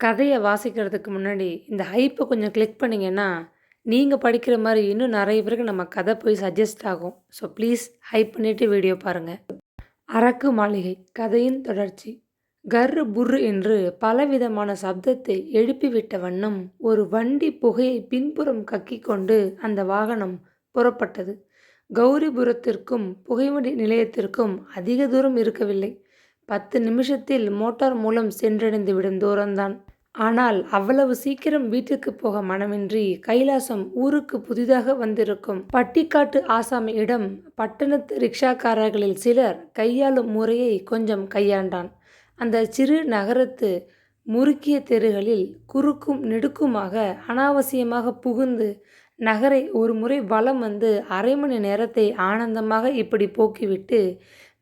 கதைய வாசிக்கிறதுக்கு முன்னாடி, இந்த ஹைப்ப கொஞ்சம் கிளிக் பண்ணீங்கன்னா, நீங்க படிக்கிற மாரி இன்னும் நெறைய பேருக்கு நம்ம கதை போய் சஜெஸ்ட் ஆகும். ஸோ ப்ளீஸ் ஹைப் பண்ணிட்டு வீடியோ பாருங்க. அரக்கு மாளிகை கதையின் தொடர்ச்சி. கர்ரு புர்ரு என்று பலவிதமான சப்தத்தை எழுப்பிவிட்ட வண்ணம் ஒரு வண்டி புகையை பின்புறம் கக்கிக் கொண்டு அந்த வாகனம் புறப்பட்டது. கௌரிபுரத்திற்கும் புகைவண்டி நிலையத்திற்கும் அதிக தூரம் இருக்கவில்லை. 10 நிமிஷத்தில் மோட்டார் மூலம் சென்றடைந்து விடும் தூரம்தான். ஆனால் அவ்வளவு சீக்கிரம் வீட்டுக்குப் போக மனமின்றி கைலாசம் ஊருக்கு புதிதாக வந்திருக்கும் பட்டிக்காட்டு ஆசாமியிடம் பட்டணத்து ரிக்ஷாக்காரர்களில் சிலர் கையாளும் முறையை கொஞ்சம் கையாண்டான். அந்த சிறு நகரத்து முறுக்கிய தெருகளில் குறுக்கும் நெடுக்குமாக அனாவசியமாக புகுந்து நகரை ஒரு முறை வலம் வந்து அரை மணி நேரத்தை ஆனந்தமாக இப்படி போக்கிவிட்டு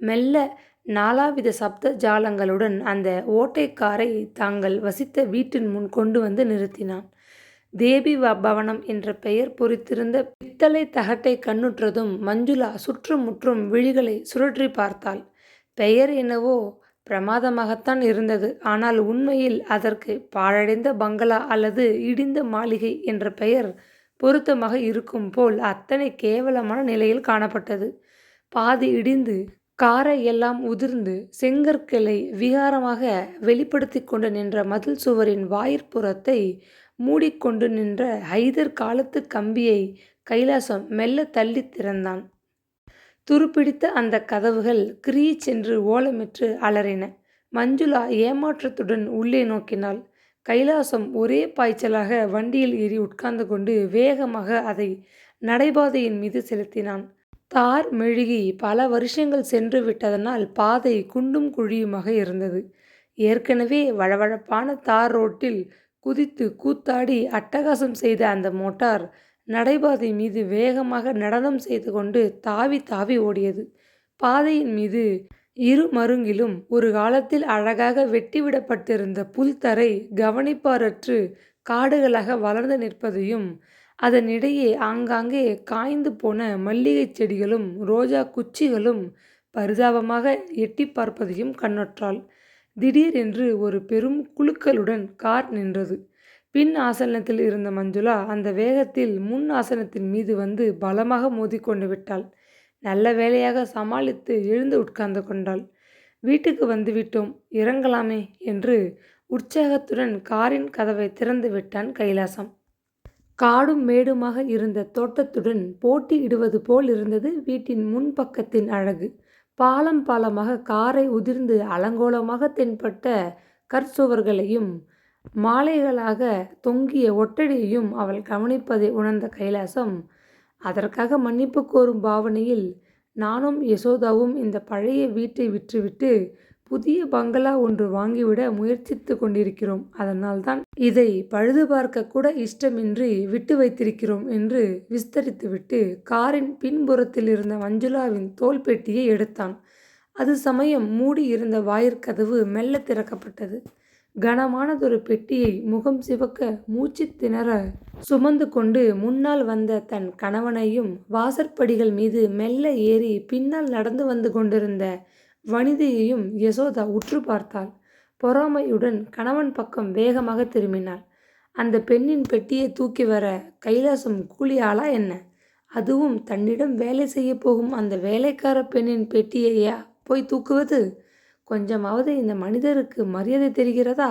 மெல்ல நாலாவித சப்த ஜாலங்களுடன் அந்த ஓட்டைக்காரை தாங்கள் வசித்த வீட்டின் முன் கொண்டு வந்து நிறுத்தினான். தேவி பவனம் என்ற பெயர் பொறித்திருந்த பித்தளை தகட்டை கண்ணுற்றதும் மஞ்சுளா சுற்றும் முற்றும் விழிகளை சுழற்றி பார்த்தாள். பெயர் என்னவோ பிரமாதமாகத்தான் இருந்தது. ஆனால் உண்மையில் அதற்கு பாழடைந்த பங்களா அல்லது இடிந்த மாளிகை என்ற பெயர் பொருத்தமாக இருக்கும் போல் அத்தனை கேவலமான நிலையில் காணப்பட்டது. பாதி இடிந்து காரை எல்லாம் உதிர்ந்து செங்கற்களை விகாரமாக வெளிப்படுத்தி கொண்டு நின்ற மதில் சுவரின் வாயிற்புறத்தை மூடிக்கொண்டு நின்ற ஹைதர் காலத்து கம்பியை கைலாசம் மெல்ல தள்ளி திறந்தான். துருப்பிடித்த அந்த கதவுகள் கிரீச் என்று ஓலமிட்டு அலறின. மஞ்சுளா ஏமாற்றத்துடன் உள்ளே நோக்கினாள். கைலாசம் ஒரே பாய்ச்சலாக வண்டியில் ஏறி உட்கார்ந்து கொண்டு வேகமாக அதை நடைபாதையின் மீது செலுத்தினான். தார் மெழுகி பல வருஷங்கள் சென்று விட்டதனால் பாதை குண்டும் குழியுமாக இருந்தது. ஏற்கனவே வழவழப்பான தார் ரோட்டில் குதித்து கூத்தாடி அட்டகாசம் செய்த அந்த மோட்டார் நடைபாதை மீது வேகமாக நடனம் செய்து கொண்டு தாவி தாவி ஓடியது. பாதையின் மீது இரு மருங்கிலும் ஒரு காலத்தில் அழகாக வெட்டிவிடப்பட்டிருந்த புல்தரை கவனிப்பாரற்று காடுகளாக வளர்ந்து நிற்பதையும் அதனிடையே ஆங்காங்கே காய்ந்து போன மல்லிகைச் செடிகளும் ரோஜா குச்சிகளும் பரிதாபமாக எட்டி பார்ப்பதையும் கண்ணுற்றாள். திடீரென்று ஒரு பெரும் குலுக்கலுடன் கார் நின்றது. பின் ஆசனத்தில் இருந்த மஞ்சுளா அந்த வேகத்தில் முன் ஆசனத்தின் மீது வந்து பலமாக மோதிக்கொண்டு விட்டாள். நல்ல வேளையாக சமாளித்து எழுந்து உட்கார்ந்து கொண்டாள். வீட்டுக்கு வந்துவிட்டோம், இறங்கலாமே என்று உற்சாகத்துடன் காரின் கதவை திறந்து விட்டான் கைலாசம். காடும் மேடுமாக இருந்த தோட்டத்துடன் போட்டி இடுவது போல் இருந்தது வீட்டின் முன்பக்கத்தின் அழகு. பாலம் பாலமாக காரை உதிர்ந்து அலங்கோலமாக தென்பட்ட கற்சுவர்களையும் மாலைகளாக தொங்கிய ஒட்டடையையும் அவள் கவனிப்பதை உணர்ந்த கைலாசம் அதற்காக மன்னிப்பு கோரும் பாவனையில், நானும் யசோதாவும் இந்த பழைய வீட்டை விற்றுவிட்டு புதிய பங்களா ஒன்று வாங்கிவிட முயற்சித்து கொண்டிருக்கிறோம். அதனால்தான் இதை பழுது பார்க்க கூட இஷ்டமின்றி விட்டு வைத்திருக்கிறோம் என்று விஸ்தரித்துவிட்டு காரின் பின்புறத்தில் இருந்த மஞ்சுளாவின் தோல் பெட்டியை எடுத்தான். அது சமயம் மூடி இருந்த வாயிற்கதவு மெல்ல திறக்கப்பட்டது. கனமானதொரு பெட்டியை முகம் சிவக்க மூச்சு திணற சுமந்து கொண்டு முன்னால் வந்த தன் கணவனையும் வாசற்படிகள் மீது மெல்ல ஏறி பின்னால் நடந்து வந்து கொண்டிருந்த வனிதையையும் யசோதா உற்று பார்த்தாள். பொறாமையுடன் கணவன் பக்கம் வேகமாக திரும்பினாள். அந்த பெண்ணின் பெட்டியை தூக்கி வர கைலாசம் கூலி ஆளா என்ன? அதுவும் தன்னிடம் வேலை செய்ய போகும் அந்த வேலைக்கார பெண்ணின் பெட்டியையா போய் தூக்குவது? கொஞ்சமாவது இந்த மனிதருக்கு மரியாதை தெரிகிறதா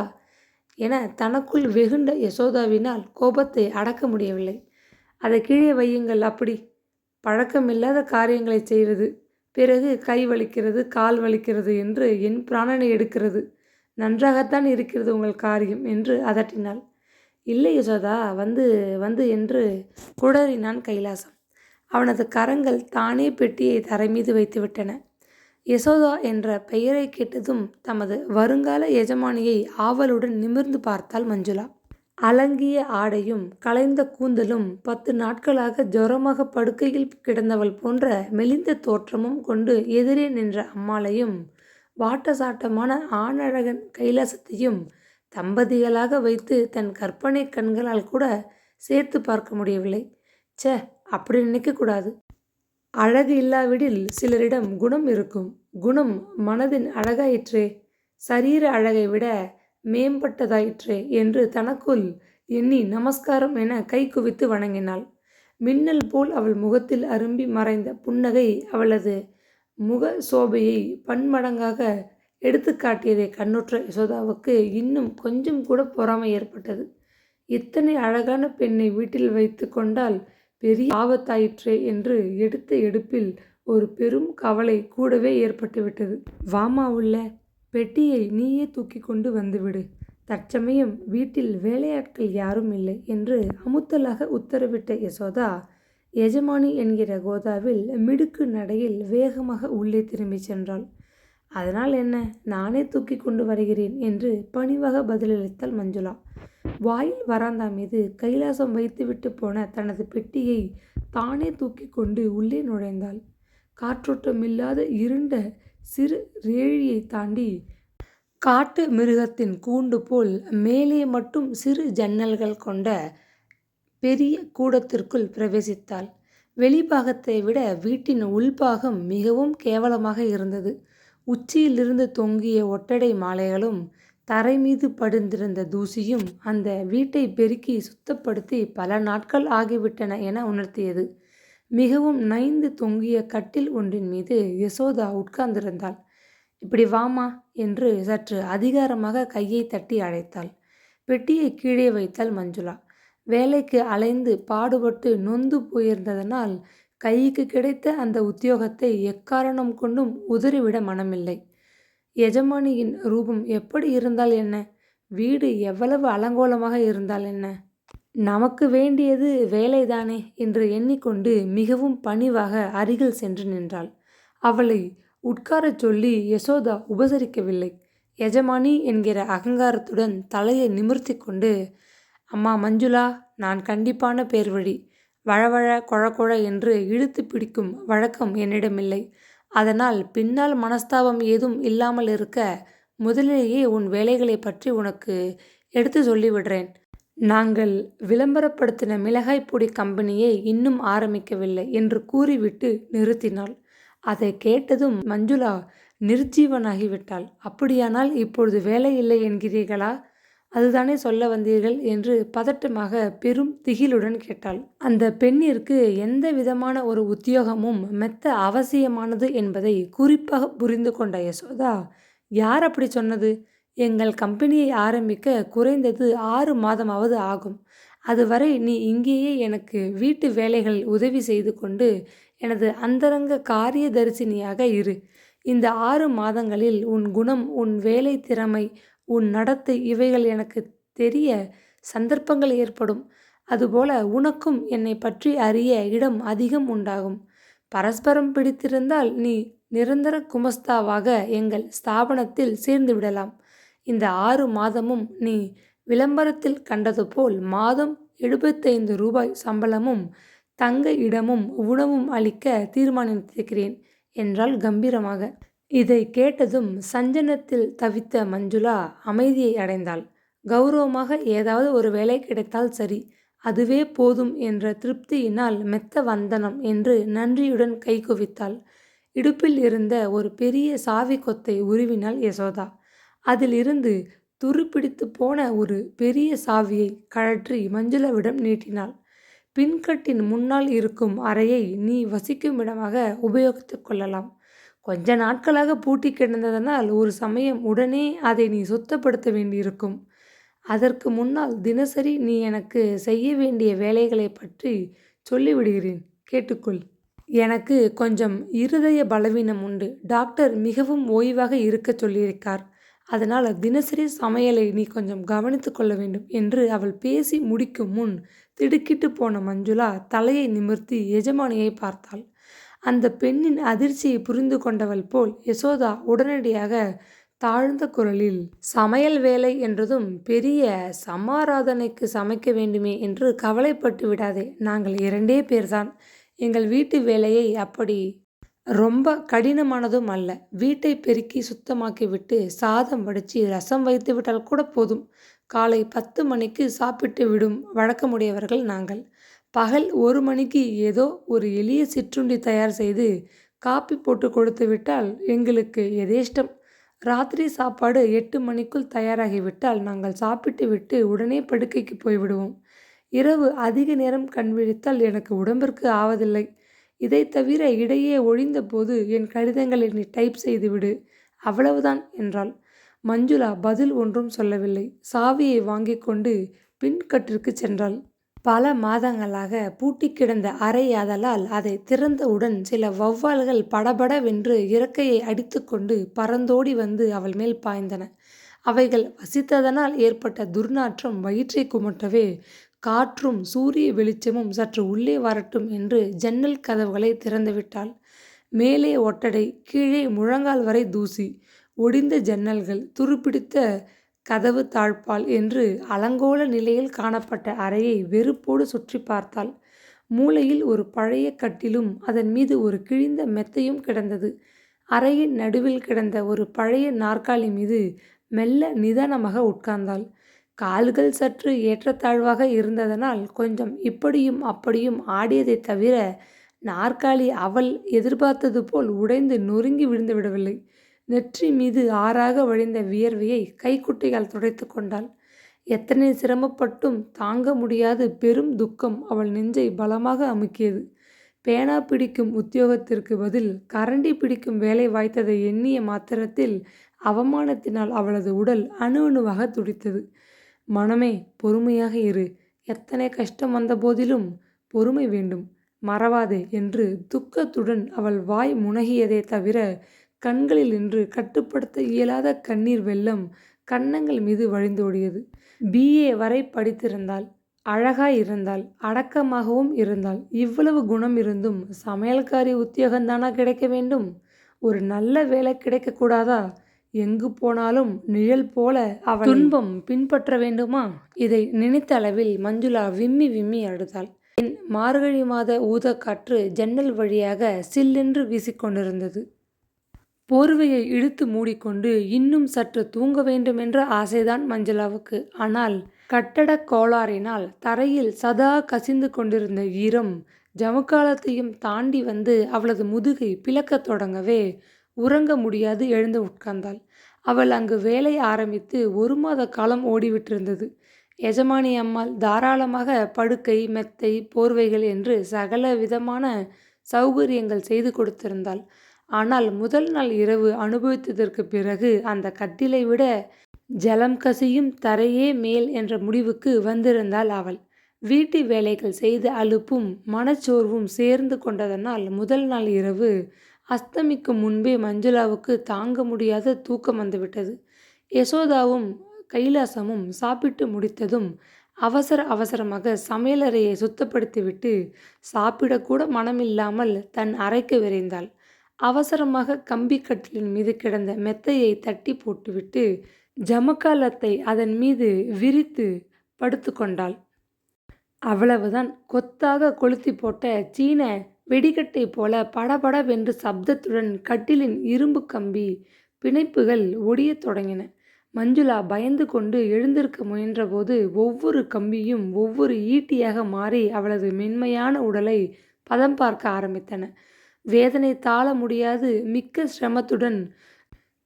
என தனக்குள் வெகுண்ட யசோதாவினால் கோபத்தை அடக்க முடியவில்லை. அதை கீழே வையுங்கள். அப்படி பழக்கமில்லாத காரியங்களை செய்வது, பிறகு கை வலிக்கிறது, கால் வலிக்கிறது என்று என் பிராணனை எடுக்கிறது. நன்றாகத்தான் இருக்கிறது உங்கள் காரியம் என்று அதட்டினாள். இல்லை யசோதா, வந்து வந்து என்று குடறினான் கைலாசம். அவனது கரங்கள் தானே பெட்டியை தரை மீது வைத்துவிட்டன. யசோதா என்ற பெயரை கேட்டதும் தமது வருங்கால எஜமானியை ஆவலுடன் நிமிர்ந்து பார்த்தாள் மஞ்சுளா. அலங்கிய ஆடையும் கலைந்த கூந்தலும் 10 நாட்களாக ஜுரமாக படுக்கையில் கிடந்தவள் போன்ற மெலிந்த தோற்றமும் கொண்டு எதிரே நின்ற அம்மாளையும் வாட்டசாட்டமான ஆணழகன் கைலாசத்தையும் தம்பதிகளாக வைத்து தன் கற்பனை கண்களால் கூட சேர்த்து பார்க்க முடியவில்லை. ச்சே, அப்படி நினைக்கக்கூடாது. அழகு இல்லாவிடில் சிலரிடம் குணம் இருக்கும். குணம் மனதின் அழகாயிற்றே. சரீர அழகை விட மேம்பட்டதாயிற்றே என்று தனக்குள் எண்ணி நமஸ்காரம் என கை குவித்து வணங்கினாள். மின்னல் போல் அவள் முகத்தில் அரும்பி மறைந்த புன்னகை அவளது முக சோபையை பன்மடங்காக எடுத்துக்காட்டியதை கண்ணுற்ற யசோதாவுக்கு இன்னும் கொஞ்சம் கூட பொறாமை ஏற்பட்டது. இத்தனை அழகான பெண்ணை வீட்டில் வைத்து கொண்டால் பெரிய ஆபத்தாயிற்றே என்று எடுத்த எடுப்பில் ஒரு பெரும் கவலை கூடவே ஏற்பட்டுவிட்டது. வாமா உள்ள, பெட்டியை நீயே தூக்கி கொண்டு வந்துவிடு. தற்சமயம் வீட்டில் வேலையாட்கள் யாரும் இல்லை என்று அமுத்தலாக உத்தரவிட்ட யசோதா எஜமானி என்கிற கோதாவில் மிடுக்கு நடையில் வேகமாக உள்ளே திரும்பி சென்றாள். அதனால் என்ன, நானே தூக்கி கொண்டு வருகிறேன் என்று பணிவாக பதிலளித்தாள் மஞ்சுளா. வாயில் வராந்தா மீது கைலாசம் வைத்துவிட்டு போன தனது பெட்டியை தானே தூக்கி கொண்டு உள்ளே நுழைந்தாள். காற்றோட்டமில்லாத இருண்ட சிறு ரேழியை தாண்டி காட்டு மிருகத்தின் கூண்டு போல் மேலே மட்டும் சிறு ஜன்னல்கள் கொண்ட பெரிய கூடத்திற்குள் பிரவேசித்தாள். வெளிப்பாகத்தை விட வீட்டின் உள்பாகம் மிகவும் கேவலமாக இருந்தது. உச்சியிலிருந்து தொங்கிய ஒட்டடை மாலைகளும் தரை மீது படிந்திருந்த தூசியும் அந்த வீட்டை பெருக்கி சுத்தப்படுத்தி பல நாட்கள் ஆகிவிட்டன என உணர்த்தியது. மிகவும் நைந்து தொங்கிய கட்டில் ஒன்றின் மீது யசோதா உட்கார்ந்திருந்தாள். இப்படி வாமா என்று சற்று அதிகாரமாக கையை தட்டி அழைத்தாள். பெட்டியை கீழே வைத்தாள் மஞ்சுளா. வேலைக்கு அலைந்து பாடுபட்டு நொந்து போயிருந்ததனால் கைக்கு கிடைத்த அந்த உத்தியோகத்தை எக்காரணம் கொண்டும் உதறிவிட மனமில்லை. எஜமானியின் ரூபம் எப்படி இருந்தால் என்ன, வீடு எவ்வளவு அலங்கோலமாக இருந்தால் என்ன, நமக்கு வேண்டியது வேலைதானே என்று எண்ணிக்கொண்டு மிகவும் பணிவாக அருகில் சென்று நின்றாள். அவளை உட்காரச் சொல்லி யசோதா உபசரிக்கவில்லை. எஜமானி என்கிற அகங்காரத்துடன் தலையை நிமிர்த்தி கொண்டு, அம்மா மஞ்சுளா, நான் கண்டிப்பான பேர்வழி. வழவழ கொழ என்று இழுத்து பிடிக்கும் வழக்கம் என்னிடமில்லை. அதனால் பின்னால் மனஸ்தாபம் ஏதும் இல்லாமல் இருக்க முதலிலேயே உன் வேலைகளை பற்றி உனக்கு எடுத்து சொல்லிவிடுறேன். நாங்கள் விளம்பரப்படுத்தின மிளகாய் பொடி கம்பெனியை இன்னும் ஆரம்பிக்கவில்லை என்று கூறிவிட்டு நிறுத்தினாள். அதை கேட்டதும் மஞ்சுளா நிர்ஜீவனாகிவிட்டாள். அப்படியானால் இப்பொழுது வேலை இல்லை என்கிறீர்களா? அதுதானே சொல்ல வந்தீர்கள் என்று பதட்டமாக பெரும் திகிலுடன் கேட்டாள். அந்த பெண்ணிற்கு எந்த விதமான ஒரு உத்தியோகமும் மெத்த அவசியமானது என்பதை குறிப்பாக புரிந்து கொண்ட யசோதா, யார் அப்படி சொன்னது? எங்கள் கம்பெனியை ஆரம்பிக்க குறைந்தது 6 மாதமாவது ஆகும். அதுவரை நீ இங்கேயே எனக்கு வீட்டு வேலைகளில் உதவி செய்து கொண்டு எனது அந்தரங்க காரியதரிசினியாக இரு. இந்த 6 மாதங்களில் உன் குணம், உன் வேலை திறமை, உன் நடத்தை இவைகள் எனக்கு தெரிய சந்தர்ப்பங்கள் ஏற்படும். அதுபோல உனக்கும் என்னை பற்றி அறிய இடம் அதிகம் உண்டாகும். பரஸ்பரம் பிடித்திருந்தால் நீ நிரந்தர குமஸ்தாவாக எங்கள் ஸ்தாபனத்தில் சேர்ந்து விடலாம். இந்த 6 மாதமும் நீ விளம்பரத்தில் கண்டது போல் மாதம் 75 ரூபாய் சம்பளமும் தங்க இடமும் உணவும் அளிக்க தீர்மானித்திருக்கிறேன் என்றாள் கம்பீரமாக. இதை கேட்டதும் சஞ்சனத்தில் தவித்த மஞ்சுளா அமைதியை அடைந்தாள். கௌரவமாக ஏதாவது ஒரு வேலை கிடைத்தால் சரி, அதுவே போதும் என்ற திருப்தியினால் மெத்த வந்தனம் என்று நன்றியுடன் கை குவித்தாள். இடுப்பில் இருந்த ஒரு பெரிய சாவி கொத்தை உருவினாள் யசோதா. அதில் இருந்து துருப்பிடித்து போன ஒரு பெரிய சாவியை கழற்றி மஞ்சுளாவிடம் நீட்டினாள். பின்கட்டின் முன்னால் இருக்கும் அறையை நீ வசிக்கும் இடமாக உபயோகித்து கொள்ளலாம். கொஞ்ச நாட்களாக பூட்டி கிடந்ததனால் ஒரு சமயம் உடனே அதை நீ சுத்தப்படுத்த வேண்டியிருக்கும். அதற்கு முன்னால் தினசரி நீ எனக்கு செய்ய வேண்டிய வேலைகளை பற்றி சொல்லிவிடுகிறேன், கேட்டுக்கொள். எனக்கு கொஞ்சம் இருதய பலவீனம் உண்டு. டாக்டர் மிகவும் ஓய்வாக இருக்க சொல்லியிருக்கார். அதனால் தினசரி சமையலை நீ கொஞ்சம் கவனித்து கொள்ள வேண்டும் என்று அவள் பேசி முடிக்கும் முன் திடுக்கிட்டு போன மஞ்சுளா தலையை நிமிர்த்தி எஜமானியை பார்த்தாள். அந்த பெண்ணின் அதிர்ச்சியை புரிந்து கொண்டவள் போல் யசோதா உடனடியாக தாழ்ந்த குரலில், சமையல் வேலை என்றதும் பெரிய சமாராதனைக்கு சமைக்க வேண்டுமே என்று கவலைப்பட்டு விடாதே. நாங்கள் 2 பேர்தான். எங்கள் வீட்டு வேலையை அப்படி ரொம்ப கடினமானதும் அல்ல. வீட்டை பெருக்கி சுத்தமாக்கிவிட்டு சாதம் வடித்து ரசம் வைத்து விட்டால் கூட போதும். காலை 10 மணிக்கு சாப்பிட்டு விடும் வழக்கமுடையவர்கள் நாங்கள். பகல் 1 மணிக்கு ஏதோ ஒரு எளிய சிற்றுண்டி தயார் செய்து காப்பி போட்டு கொடுத்து விட்டால் எங்களுக்கு எதேஷ்டம். ராத்திரி சாப்பாடு 8 மணிக்குள் தயாராகிவிட்டால் நாங்கள் சாப்பிட்டு விட்டு உடனே படுக்கைக்கு போய்விடுவோம். இரவு அதிக நேரம் கண் விழித்தால் எனக்கு உடம்பிற்கு ஆவதில்லை. இதைத் தவிர இடையே ஒழிந்தபோது என் கடிதங்களை நீ டைப் செய்துவிடு. அவ்வளவுதான் என்றாள். மஞ்சுளா பதில் ஒன்றும் சொல்லவில்லை. சாவியை வாங்கிக் கொண்டு பின்கட்டிற்குச் சென்றாள். பல மாதங்களாக பூட்டிக் கிடந்த அறையாதலால் அதை திறந்தவுடன் சில வௌவால்கள் படபடவென்று இறக்கையை அடித்துக்கொண்டு பறந்தோடி வந்து அவள் மேல் பாய்ந்தன. அவைகள் வசித்ததனால் ஏற்பட்ட துர்நாற்றம் வயிற்றை குமட்டவே, காற்றும் சூரிய வெளிச்சமும் சற்று உள்ளே வரட்டும் என்று ஜன்னல் கதவுகளை திறந்துவிட்டாள். மேலே ஒட்டடை, கீழே முழங்கால் வரை தூசி, ஒடிந்த ஜன்னல்கள், துருப்பிடித்த கதவு தாழ்ப்பாள் என்று அலங்கோல நிலையில் காணப்பட்ட அறையை வெறுப்போடு சுற்றி பார்த்தாள். மூலையில் ஒரு பழைய கட்டிலும் அதன் மீது ஒரு கிழிந்த மெத்தையும் கிடந்தது. அறையின் நடுவில் கிடந்த ஒரு பழைய நாற்காலி மீது மெல்ல நிதானமாக உட்கார்ந்தாள். கால்கள் சற்று ஏற்றத்தாழ்வாக இருந்ததனால் கொஞ்சம் இப்படியும் அப்படியும் ஆடியதைத் தவிர நாற்காலி அவள் எதிர்பார்த்தது போல் உடைந்து நொறுங்கி விழுந்து விடவில்லை. நெற்றி மீது ஆறாக வழிந்த வியர்வையை கைக்குட்டையால் துடைத்து கொண்டாள். எத்தனை சிரமப்பட்டும் தாங்க முடியாத பெரும் துக்கம் அவள் நெஞ்சை பலமாக அமுக்கியது. பேனா பிடிக்கும் உத்தியோகத்திற்கு பதில் கரண்டி பிடிக்கும் வேலை வாய்த்ததை எண்ணிய மாத்திரத்தில் அவமானத்தினால் அவளது உடல் அணு அணுவாக துடித்தது. மனமே, பொறுமையாக இரு. எத்தனை கஷ்டம் வந்த போதிலும் பொறுமை வேண்டும், மறவாதே என்று துக்கத்துடன் அவள் வாய் முனகியதே தவிர கண்களில் நின்று கட்டுப்படுத்த இயலாத கண்ணீர் வெள்ளம் கன்னங்கள் மீது வழிந்தோடியது. BA வரை படித்திருந்தாள். அழகாயிருந்தாள். அடக்கமாகவும் இருந்தாள். இவ்வளவு குணம் இருந்தும் சமையல்காரி உத்தியோகந்தானா கிடைக்க வேண்டும்? ஒரு நல்ல வேலை கிடைக்கக்கூடாதா? எங்கு போனாலும் நிழல் போல அவள் துன்பம் பின்பற்ற வேண்டுமா? இதை நினைத்த அளவில் மஞ்சுளா விம்மி விம்மி அழுதாள். என் மார்கழி மாத ஊதக்காற்று ஜன்னல் வழியாக சில்லென்று வீசிக்கொண்டிருந்தது. போர்வையை இழுத்து மூடிக்கொண்டு இன்னும் சற்று தூங்க வேண்டுமென்ற ஆசைதான் மஞ்சுளாவுக்கு. ஆனால் கட்டடக் கோளாறினால் தரையில் சதா கசிந்து கொண்டிருந்த ஈரம் ஜமுக்காலத்தையும் தாண்டி வந்து அவளது முதுகை பிளக்கத் தொடங்கவே உறங்க முடியாது எழுந்து உட்கார்ந்தாள். அவள் அங்கு வேலை ஆரம்பித்து 1 மாத காலம் ஓடிவிட்டிருந்தது. எஜமானி அம்மாள் தாராளமாக படுக்கை, மெத்தை, போர்வைகள் என்று சகல விதமான சௌகரியங்கள் செய்து கொடுத்திருந்தாள். ஆனால் முதல் நாள் இரவு அனுபவித்ததற்கு பிறகு அந்த கட்டிலை விட ஜலம் கசியும் தரையே மேல் என்ற முடிவுக்கு வந்திருந்தாள் அவள். வீட்டு வேலைகள் செய்த அலுப்பும் மனச்சோர்வும் சேர்ந்து கொண்டதனால் முதல் நாள் இரவு அஸ்தமிக்கும் முன்பே மஞ்சுளாவுக்கு தாங்க முடியாத தூக்கம் வந்துவிட்டது. யசோதாவும் கைலாசமும் சாப்பிட்டு முடித்ததும் அவசர அவசரமாக சமையலறையை சுத்தப்படுத்திவிட்டு சாப்பிடக்கூட மனமில்லாமல் தன் அறைக்கு விரைந்தாள். அவசரமாக கம்பி கட்டிலின் மீது கிடந்த மெத்தையை தட்டி போட்டுவிட்டு ஜமக்காலத்தை அதன் மீது விரித்து படுத்து கொண்டாள். அவ்வளவுதான். கொத்தாக கொளுத்தி போட்ட சீன வெடிக்கட்டை போல படபடவென்று சப்தத்துடன் கட்டிலின் இரும்பு கம்பி பிணைப்புகள் ஒடியத் தொடங்கின. மஞ்சுளா பயந்து கொண்டு எழுந்திருக்க முயன்றபோது ஒவ்வொரு கம்பியும் ஒவ்வொரு ஈட்டியாக மாறி அவளது மென்மையான உடலை பதம் பார்க்க ஆரம்பித்தன. வேதனை தாழ முடியாது மிக்க சிரமத்துடன்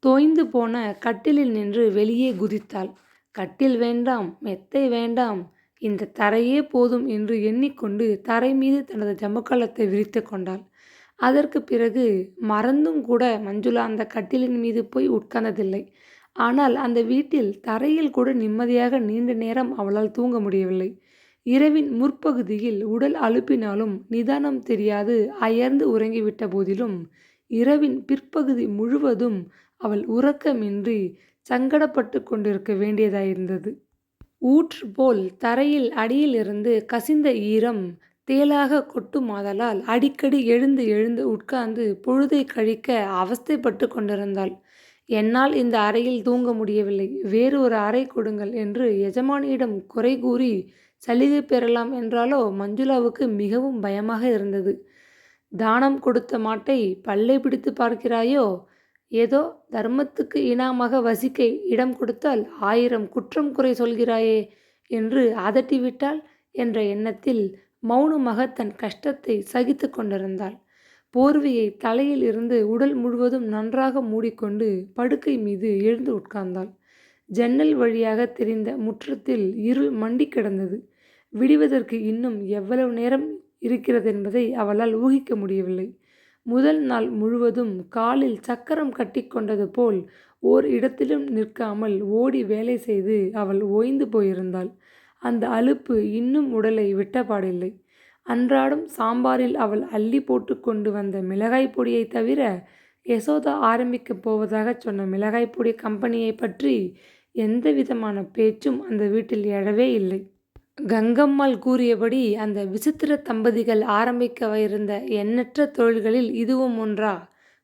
தோய்ந்து போன கட்டிலில் நின்று வெளியே குதித்தாள். கட்டில் வேண்டாம், மெத்தை வேண்டாம், இந்த தரையே போதும் என்று எண்ணிக்கொண்டு தரை மீது தனது ஜமுக்காலத்தை விரித்து கொண்டாள். அதற்கு பிறகு மறந்தும் கூட மஞ்சுளா அந்த கட்டிலின் மீது போய் உட்கார்ந்ததில்லை. ஆனால் அந்த வீட்டில் தரையில் கூட நிம்மதியாக நீண்ட நேரம் அவளால் தூங்க முடியவில்லை. இரவின் முற்பகுதியில் உடல் அலுப்பினாலும் நிதானம் தெரியாது அயர்ந்து உறங்கிவிட்ட போதிலும் இரவின் பிற்பகுதி முழுவதும் அவள் உறக்கமின்றி சங்கடப்பட்டு கொண்டிருக்க வேண்டியதாயிருந்தது. ஊற்று போல் தரையில் அடியிலிருந்து கசிந்த ஈரம் தேலாக கொட்டுமாதலால் அடிக்கடி எழுந்து எழுந்து உட்கார்ந்து பொழுதை கழிக்க அவஸ்தைப்பட்டு கொண்டிருந்தாள். என்னால் இந்த அறையில் தூங்க முடியவில்லை, வேறு ஒரு அறை கொடுங்கள் என்று எஜமானியிடம் குறை கூறி சலுகை பெறலாம் என்றாலோ மஞ்சுளாவுக்கு மிகவும் பயமாக இருந்தது. தானம் கொடுத்த மாட்டை பல்லை பிடித்து பார்க்கிறாயோ? ஏதோ தர்மத்துக்கு இனாமாக வசிக்க இடம் கொடுத்தால் 1000 குற்றம் குறை சொல்கிறாயே என்று அதட்டிவிட்டாள் என்ற எண்ணத்தில் மௌனமாக தன் கஷ்டத்தை சகித்து கொண்டிருந்தாள். போர்வையை தலையில் இருந்து உடல் முழுவதும் நன்றாக மூடிக்கொண்டு படுக்கை மீது எழுந்து உட்கார்ந்தாள். ஜன்னல் வழியாக தெரிந்த முற்றத்தில் இருள் மண்டி கிடந்தது. விடிவதற்கு இன்னும் எவ்வளவு நேரம் இருக்கிறதென்பதை அவளால் ஊகிக்க முடியவில்லை. முதல் நாள் முழுவதும் காலில் சக்கரம் கட்டிக்கொண்டது போல் ஓர் இடத்திலும் நிற்காமல் ஓடி வேலை செய்து அவள் ஓய்ந்து போயிருந்தாள். அந்த அலுப்பு இன்னும் உடலை விட்டபாடில்லை. அன்றாடம் சாம்பாரில் அவள் அள்ளி போட்டு கொண்டு வந்த மிளகாய் பொடியை தவிர யசோதா ஆரம்பிக்கப் போவதாகச் சொன்ன மிளகாய் பொடி கம்பெனியை பற்றி எந்தவிதமான பேச்சும் அந்த வீட்டில் எழவே இல்லை. கங்கம்மாள் கூறியபடி அந்த விசித்திர தம்பதிகள் ஆரம்பிக்கவிருந்த எண்ணற்ற தொழில்களில் இதுவும் ஒன்றா?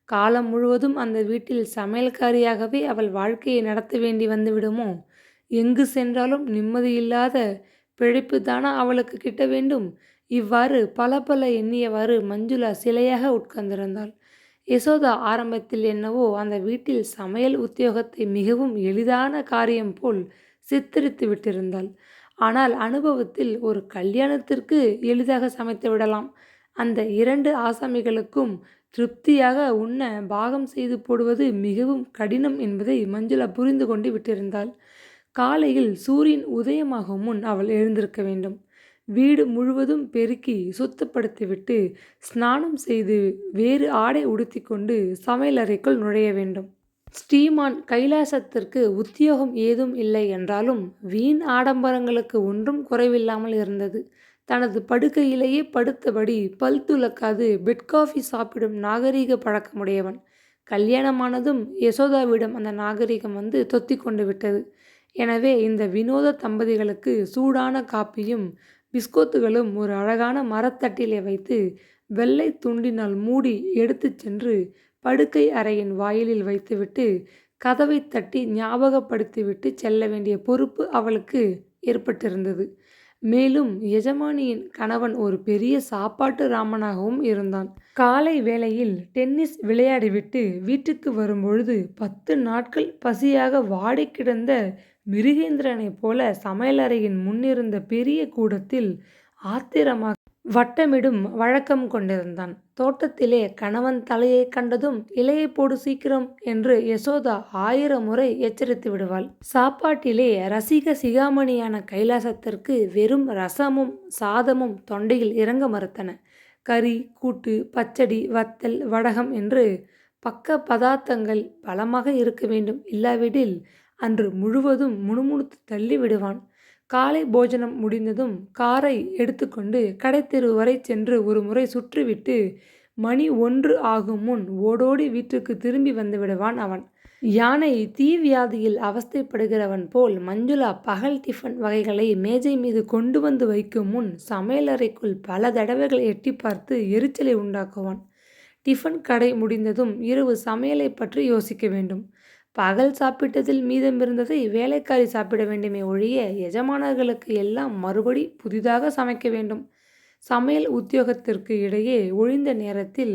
காலம் முழுவதும் அந்த வீட்டில் சமையல்காரியாகவே அவள் வாழ்க்கையை நடத்த வேண்டி வந்துவிடுமோ? எங்கு சென்றாலும் நிம்மதியில்லாத பிழைப்பு தானா அவளுக்கு கிட்ட வேண்டும்? இவ்வாறு பல பல எண்ணியவாறு மஞ்சுளா சிலையாக உட்கார்ந்திருந்தாள். யசோதா ஆரம்பத்தில் என்னவோ அந்த வீட்டில் சமையல் உத்தியோகத்தை மிகவும் எளிதான காரியம் போல் சித்தரித்து விட்டிருந்தாள். ஆனால் அனுபவத்தில் ஒரு கல்யாணத்திற்கு எளிதாக சமைத்து விடலாம். அந்த 2 ஆசாமிகளுக்கும் திருப்தியாக உண்ண பாகம் செய்து போடுவது மிகவும் கடினம் என்பதை மஞ்சுளா புரிந்து கொண்டு விட்டிருந்தாள். காலையில் சூரியன் உதயமாகும் முன் அவள் எழுந்திருக்க வேண்டும். வீடு முழுவதும் பெருக்கி சுத்தப்படுத்திவிட்டு ஸ்நானம் செய்து வேறு ஆடை உடுத்தி கொண்டு சமையலறைக்குள் நுழைய வேண்டும். ஸ்ரீமான் கைலாசத்திற்கு உத்தியோகம் ஏதும் இல்லை என்றாலும் வீண் ஆடம்பரங்களுக்கு ஒன்றும் குறைவில்லாமல் இருந்தது. தனது படுக்கையிலேயே படுத்தபடி பல் துலக்காது பெட் காஃபி சாப்பிடும் நாகரீக பழக்கமுடையவன். கல்யாணமானதும் யசோதாவிடம் அந்த நாகரிகம் வந்து தொத்தி கொண்டு விட்டது. எனவே இந்த வினோத தம்பதிகளுக்கு சூடான காப்பியும் பிஸ்கோத்துகளும் ஒரு அழகான மரத்தட்டிலே வைத்து வெள்ளை துண்டினால் மூடி எடுத்துச் சென்று படுக்கை அறையின் வாயிலில் வைத்துவிட்டு கதவை தட்டி ஞாபகப்படுத்திவிட்டு செல்ல வேண்டிய பொறுப்பு அவளுக்கு ஏற்பட்டிருந்தது. மேலும் எஜமானியின் கணவன் ஒரு பெரிய சாப்பாட்டு ராமனாகவும் இருந்தான். காலை வேளையில் டென்னிஸ் விளையாடிவிட்டு வீட்டுக்கு வரும்பொழுது 10 நாட்கள் பசியாக வாடி கிடந்த மிருகேந்திரனைப் போல சமையலறையின் முன்னிருந்த பெரிய கூடத்தில் ஆத்திரமாக வட்டமிடும் வழக்கம் கொண்டிருந்தான். தோட்டத்திலே கணவன் தலையை கண்டதும் இலையை போடு சீக்கிரம் என்று யசோதா 1000 முறை எச்சரித்து விடுவாள். சாப்பாட்டிலே ரசிக சிகாமணியான கைலாசத்திற்கு வெறும் ரசமும் சாதமும் தொண்டையில் இறங்க மறுத்தன. கறி, கூட்டு, பச்சடி, வத்தல், வடகம் என்று பக்க பதார்த்தங்கள் பலமாக இருக்க வேண்டும். இல்லாவிடில் அன்று முழுவதும் முணுமுணுத்து தள்ளி விடுவான். காலை போஜனம் முடிந்ததும் காரை எடுத்துக்கொண்டு கடைத்தெரு வரை சென்று ஒரு முறை சுற்றிவிட்டு மணி 1 ஆகும் முன் ஓடோடி வீட்டுக்கு திரும்பி வந்து விடுவான் அவன். யானை தீவியாதியில் அவஸ்தைப்படுகிறவன் போல் மஞ்சுளா பகல் டிஃபன் வகைகளை மேஜை மீது கொண்டு வந்து வைக்கும் முன் சமையலறைக்குள் பல தடவைகள் எட்டி பார்த்து எரிச்சலை உண்டாக்குவான். டிஃபன் கடை முடிந்ததும் இரவு சமையலை பற்றி யோசிக்க வேண்டும். பகல் சாப்பிட்டதில் மீதமிருந்ததை வேலைக்காரி சாப்பிட வேண்டுமே ஒழிய எஜமானர்களுக்கு எல்லாம் மறுபடி புதிதாக சமைக்க வேண்டும். சமையல் உத்தியோகத்திற்கு இடையே ஒழிந்த நேரத்தில்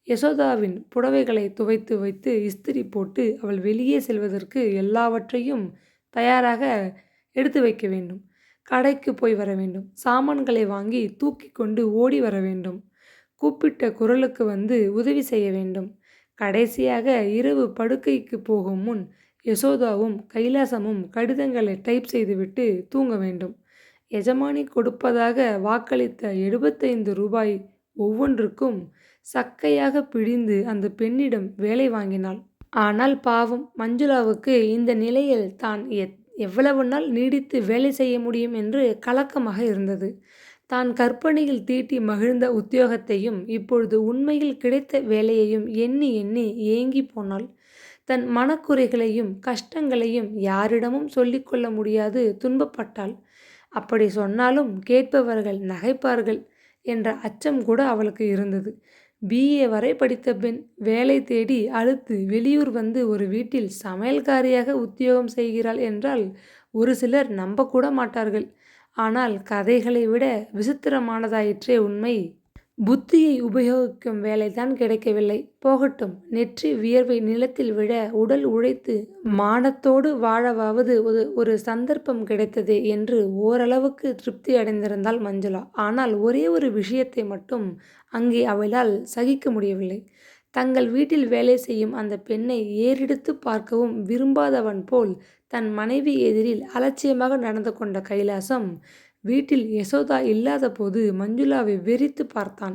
யசோதாவின் புடவைகளை துவைத்து வைத்து இஸ்திரி போட்டு அவள் வெளியே செல்வதற்கு எல்லாவற்றையும் தயாராக எடுத்து வைக்க வேண்டும். கடைக்கு போய் வர வேண்டும். சாமான்களை வாங்கி தூக்கி கொண்டு ஓடி வர வேண்டும். கூப்பிட்ட குரலுக்கு வந்து உதவி செய்ய வேண்டும். கடைசியாக இரவு படுக்கைக்கு போகும் முன் யசோதாவும் கைலாசமும் கடிதங்களை டைப் செய்துவிட்டு தூங்க வேண்டும். எஜமானி கொடுப்பதாக வாக்களித்த 75 ரூபாய் ஒவ்வொன்றுக்கும் சக்கையாக பிழிந்து அந்த பெண்ணிடம் வேலை வாங்கினாள். ஆனால் பாவம் மஞ்சுளாவுக்கு இந்த நிலையில் தான் எவ்வளவு நாள் நீடித்து வேலை செய்ய முடியும் என்று கலக்கமாக இருந்தது. தான் கற்பனையில் தீட்டி மகிழ்ந்த உத்தியோகத்தையும் இப்பொழுது உண்மையில் கிடைத்த வேலையையும் எண்ணி எண்ணி ஏங்கி போனாள். தன் மனக்குறைகளையும் கஷ்டங்களையும் யாரிடமும் சொல்லிக்கொள்ள முடியாது துன்பப்பட்டாள். அப்படி சொன்னாலும் கேட்பவர்கள் நகைப்பார்கள் என்ற அச்சம் கூட அவளுக்கு இருந்தது. BA வரை படித்த பெண் வேலை தேடி அலுத்து வெளியூர் வந்து ஒரு வீட்டில் சமையல்காரியாக உத்தியோகம் செய்கிறாள் என்றால் ஒரு சிலர் நம்பக்கூட மாட்டார்கள். ஆனால் கதைகளை விட விசித்திரமானதாயிற்றே உண்மை. புத்தியை உபயோகிக்கும் வேலைதான் கிடைக்கவில்லை. போகட்டும், நெற்றி வியர்வை நிலத்தில் விழ உடல் உழைத்து மானத்தோடு வாழவாவது ஒரு சந்தர்ப்பம் கிடைத்ததே என்று ஓரளவுக்கு திருப்தி அடைந்திருந்தாள் மஞ்சுளா. ஆனால் ஒரே ஒரு விஷயத்தை மட்டும் அங்கே அவளால் சகிக்க முடியவில்லை. தங்கள் வீட்டில் வேலை செய்யும் அந்த பெண்ணை ஏறெடுத்து பார்க்கவும் விரும்பாதவன் போல் தன் மனைவி எதிரில் அலட்சியமாக நடந்து கொண்ட கைலாசம் வீட்டில் யசோதா இல்லாதபோது மஞ்சுளாவை வெறித்து பார்த்தான்.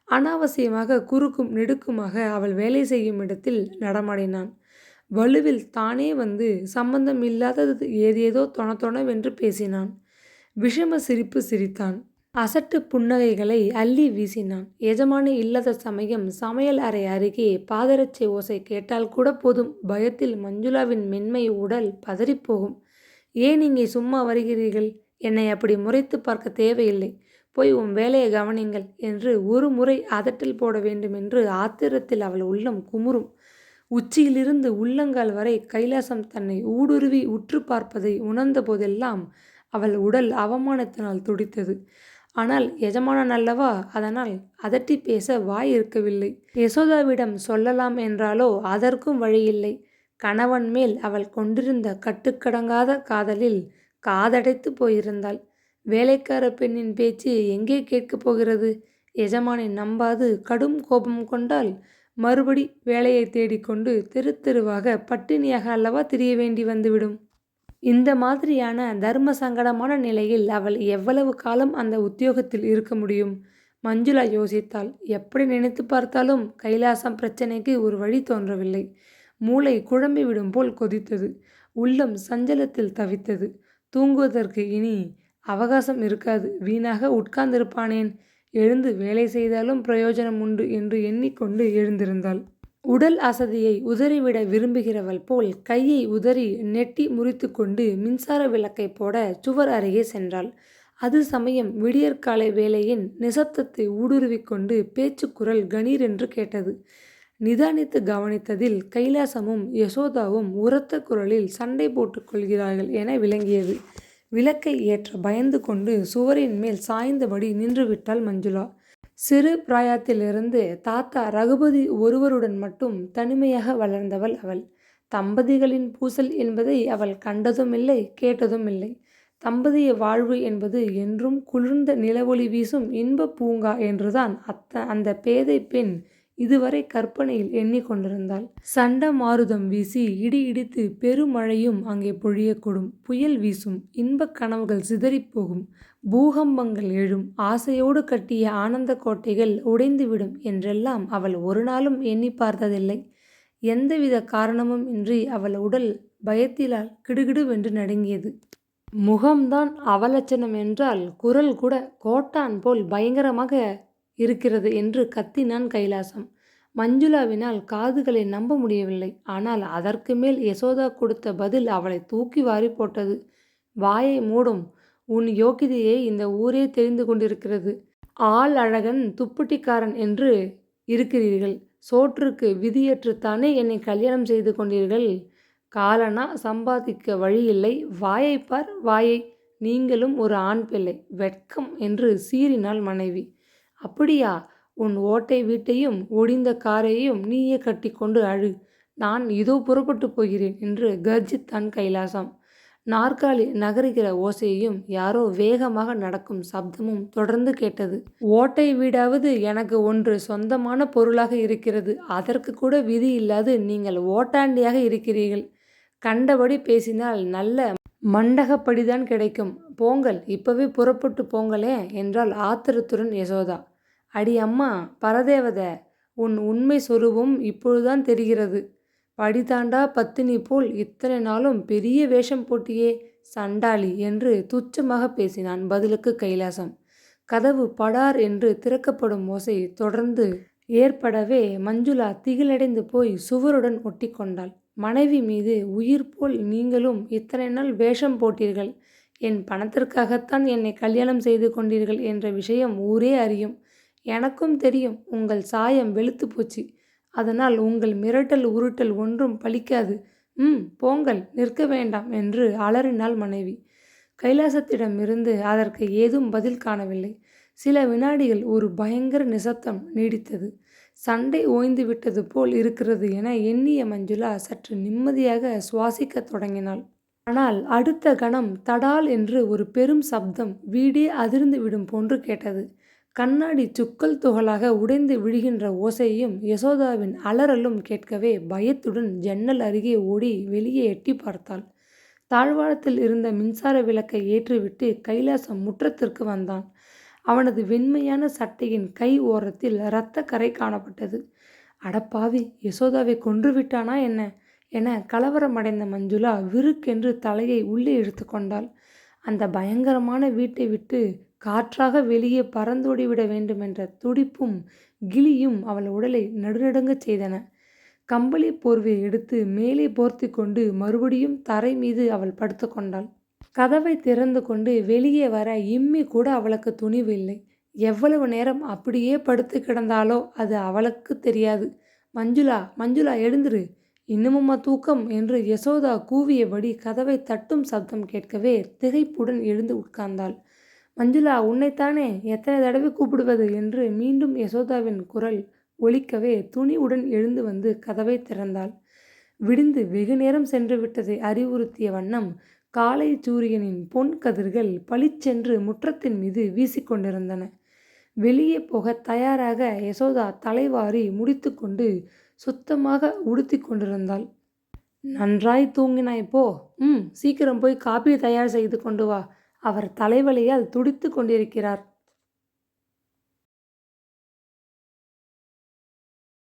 அனாவசியமாக குறுக்கும் நெடுக்குமாக அவள் வேலை செய்யும் இடத்தில் நடமாடினான். வலுவில் தானே வந்து சம்பந்தம் இல்லாதது ஏதேதோ தொணதொணவென்று பேசினான். விஷம சிரிப்பு சிரித்தான். அசட்டு புன்னகைகளை அள்ளி வீசினான். எஜமானி இல்லாத சமயம் சமையல் அறை அருகே பாதரட்சை ஓசை கேட்டால் கூட போதும், பயத்தில் மஞ்சுளாவின் மென்மை உடல் பதறிப்போகும். ஏன் இங்கே சும்மா வருகிறீர்கள்? என்னை அப்படி முறைத்து பார்க்க தேவையில்லை. போய் உன் வேலையை கவனிங்கள் என்று ஒரு முறை அதட்டல் போட வேண்டுமென்று ஆத்திரத்தில் அவள் உள்ளம் குமுறும். உச்சியிலிருந்து உள்ளங்கால் வரை கைலாசம் தன்னை ஊடுருவி உற்று பார்ப்பதை உணர்ந்த போதெல்லாம் அவள் உடல் அவமானத்தினால் துடித்தது. ஆனால் எஜமானன் அல்லவா, அதனால் அதட்டி பேச வாய் இருக்கவில்லை. யசோதாவிடம் சொல்லலாம் என்றாலோ அதற்கும் வழியில்லை. கணவன் மேல் அவள் கொண்டிருந்த கட்டுக்கடங்காத காதலில் காதடைத்து போயிருந்தாள். வேலைக்கார பெண்ணின் பேச்சு எங்கே கேட்கப் போகிறது? எஜமானை நம்பாது கடும் கோபம் கொண்டால் மறுபடி வேலையை தேடிக்கொண்டு தெரு தெருவாக பட்டினியாக அல்லவா திரிய வேண்டி வந்துவிடும். இந்த மாதிரியான தர்ம சங்கடமான நிலையில் அவள் எவ்வளவு காலம் அந்த உத்தியோகத்தில் இருக்க முடியும்? மஞ்சுளா யோசித்தாள். எப்படி நினைத்து பார்த்தாலும் கைலாசம் பிரச்சனைக்கு ஒரு வழி தோன்றவில்லை. மூளை குழம்பிவிடும் போல் கொதித்தது. உள்ளம் சஞ்சலத்தில் தவித்தது. தூங்குவதற்கு இனி அவகாசம் இருக்காது. வீணாக உட்கார்ந்திருப்பானேன்? எழுந்து வேலை செய்தாலும் பிரயோஜனம் உண்டு என்று எண்ணிக்கொண்டு எழுந்திருந்தாள். உடல் அசதியை உதறிவிட விரும்புகிறவள் போல் கையை உதறி நெட்டி முறித்து கொண்டு மின்சார விளக்கை போட சுவர் அருகே சென்றாள். அது சமயம் விடியற்காலை வேளையின் நிசப்தத்தை ஊடுருவிக்கொண்டு பேச்சுக்குரல் கணீர் என்று கேட்டது. நிதானித்து கவனித்ததில் கைலாசமும் யசோதாவும் உரத்த குரலில் சண்டை போட்டுக் கொள்கிறார்கள் என விளங்கியது. விளக்கை ஏற்ற பயந்து கொண்டு சுவரின் மேல் சாய்ந்தபடி நின்றுவிட்டாள் மஞ்சுளா. சிறு பிராயத்திலிருந்து தாத்தா ரகுபதி ஒருவருடன் மட்டும் தனிமையாக வளர்ந்தவள் அவள். தம்பதிகளின் பூசல் என்பதை அவள் கண்டதுமில்லை, கேட்டதுமில்லை. தம்பதிய வாழ்வு என்பது என்றும் குளிர்ந்த நிலவொளி வீசும் இன்ப பூங்கா என்றுதான் அந்த பேதை பெண் இதுவரை கற்பனையில் எண்ணிக்கொண்டிருந்தாள். சண்ட மாருதம் வீசி இடி இடித்து பெருமழையும் அங்கே பொழியக்கூடும். புயல் வீசும், இன்பக் கனவுகள் சிதறிப்போகும், பூகம்பங்கள் எழும், ஆசையோடு கட்டிய ஆனந்த கோட்டைகள் உடைந்துவிடும் என்றெல்லாம் அவள் ஒரு நாளும் எண்ணி பார்த்ததில்லை. எந்தவித காரணமும் இன்றி அவள் உடல் பயத்திலால் கிடுகிடுவென்று நடுங்கியது. முகம்தான் அவலட்சணம் என்றால் குரல் கூட கோட்டான் போல் பயங்கரமாக இருக்கிறது என்று கத்தினான் கைலாசம். மஞ்சுளாவினால் காதுகளை நம்ப முடியவில்லை. ஆனால் அதற்கு மேல் யசோதா கொடுத்த பதில் அவளை தூக்கி வாரி போட்டது. வாயை மூடும், உன் யோகிதையை இந்த ஊரே தெரிந்து கொண்டிருக்கிறது. ஆள் அழகன் துப்புட்டிக்காரன் என்று இருக்கிறீர்கள். சோற்றுக்கு விதியற்றுத்தானே என்னை கல்யாணம் செய்து கொண்டீர்கள். காலனா சம்பாதிக்க வழியில்லை. வாயைப்பார் வாயை. நீங்களும் ஒரு ஆண் பிள்ளை. வெட்கம் என்று சீறினாள் மனைவி. அப்படியா? உன் ஓட்டை வீட்டையும் ஒடிந்த காரையும் நீயே கட்டி கொண்டு அழு. நான் இதோ புறப்பட்டு போகிறேன் என்று கர்ஜித்தான் கைலாசம். நாற்காலி நகருகிற ஓசையையும் யாரோ வேகமாக நடக்கும் சப்தமும் தொடர்ந்து கேட்டது. ஓட்டை வீடாவது எனக்கு ஒன்று சொந்தமான பொருளாக இருக்கிறது. அதற்கு கூட விதி இல்லாது நீங்கள் ஓட்டாண்டியாக இருக்கிறீர்கள். கண்டபடி பேசினால் நல்ல மண்டகப்படிதான் கிடைக்கும். போங்கள், இப்பவே புறப்பட்டு போங்களே என்றாள் ஆத்திரத்துடன் யசோதா. அடி அம்மா பரதேவத, உன் உண்மை சொரூபம் இப்பொழுதுதான் தெரிகிறது. படிதாண்டா பத்தினி போல் இத்தனை நாளும் பெரிய வேஷம் போட்டியே சண்டாளி என்று துச்சமாக பேசினான் பதிலுக்கு கைலாசம். கதவு படார் என்று திறக்கப்படும் ஓசை தொடர்ந்து ஏற்படவே மஞ்சுளா திகிலடைந்து போய் சுவருடன் ஒட்டி கொண்டாள். மனைவி மீது உயிர் போல் நீங்களும் இத்தனை நாள் வேஷம் போட்டீர்கள். என் பணத்திற்காகத்தான் என்னை கல்யாணம் செய்து கொண்டீர்கள் என்ற விஷயம் ஊரே அறியும். எனக்கும் தெரியும். உங்கள் சாயம் வெளுத்து போச்சு. அதனால் உங்கள் மிரட்டல் உருட்டல் ஒன்றும் பலிக்காது. போங்கள், நிற்க வேண்டாம் என்று அலறினாள் மனைவி. கைலாசத்திடமிருந்து அதற்கு ஏதும் பதில் காணவில்லை. சில வினாடிகள் ஒரு பயங்கர நிசப்தம் நீடித்தது. சண்டை ஓய்ந்து விட்டது போல் இருக்கிறது என எண்ணிய மஞ்சுளா சற்று நிம்மதியாக சுவாசிக்கத் தொடங்கினாள். ஆனால் அடுத்த கணம் தடால் என்று ஒரு பெரும் சப்தம் வீடே அதிர்ந்து விடும் போன்று கேட்டது. கண்ணாடி சுக்கல் துகளாக உடைந்து விழுகின்ற ஓசையும் யசோதாவின் அலறலும் கேட்கவே பயத்துடன் ஜன்னல் அருகே ஓடி வெளியே எட்டி பார்த்தாள். தாழ்வாரத்தில் இருந்த மின்சார விளக்கை ஏற்றிவிட்டு கைலாசம் முற்றத்திற்கு வந்தான். அவனது வெண்மையான சட்டையின் கை ஓரத்தில் இரத்த கரை காணப்பட்டது. அடப்பாவி, யசோதாவை கொன்று விட்டானா என்ன என கலவரமடைந்த மஞ்சுளா விருக்கென்று தலையை உள்ளே இழுத்து கொண்டாள். அந்த பயங்கரமான வீட்டை விட்டு காற்றாக வெளியே பறந்தோடிவிட வேண்டுமென்ற துடிப்பும் கிளியும் அவள் உடலை நடுநடுங்கச் செய்தன. கம்பளி போர்வையை எடுத்து மேலே போர்த்தி கொண்டு மறுபடியும் தரை மீது அவள் படுத்து கொண்டாள். கதவை திறந்து கொண்டு வெளியே வர இம்மி கூட அவளுக்கு துணிவு இல்லை. எவ்வளவு நேரம் அப்படியே படுத்து கிடந்தாலோ அது அவளுக்கு தெரியாது. மஞ்சுளா, மஞ்சுளா, எழுந்திரு, இன்னுமும்மா தூக்கம் என்று யசோதா கூவியபடி கதவை தட்டும் சப்தம் கேட்கவே திகைப்புடன் எழுந்து உட்கார்ந்தாள். மஞ்சுளா, உன்னைத்தானே, எத்தனை தடவை கூப்பிடுவது என்று மீண்டும் யசோதாவின் குரல் ஒலிக்கவே துணிவுடன் எழுந்து வந்து கதவை திறந்தாள். விடிந்து வெகு நேரம் சென்று விட்டதை அறிவுறுத்திய வண்ணம் காலை சூரியனின் பொன் கதிர்கள் பளிச்சென்று முற்றத்தின் மீது வீசிக்கொண்டிருந்தன. வெளியே போக தயாராக யசோதா தலைவாரி முடித்து கொண்டு சுத்தமாக உடுத்தி கொண்டிருந்தாள். நன்றாய் தூங்கினாய் போ. சீக்கிரம் போய் காப்பி தயார் செய்து கொண்டு வா. அவர் தலைவலியால் துடித்து கொண்டிருக்கிறார்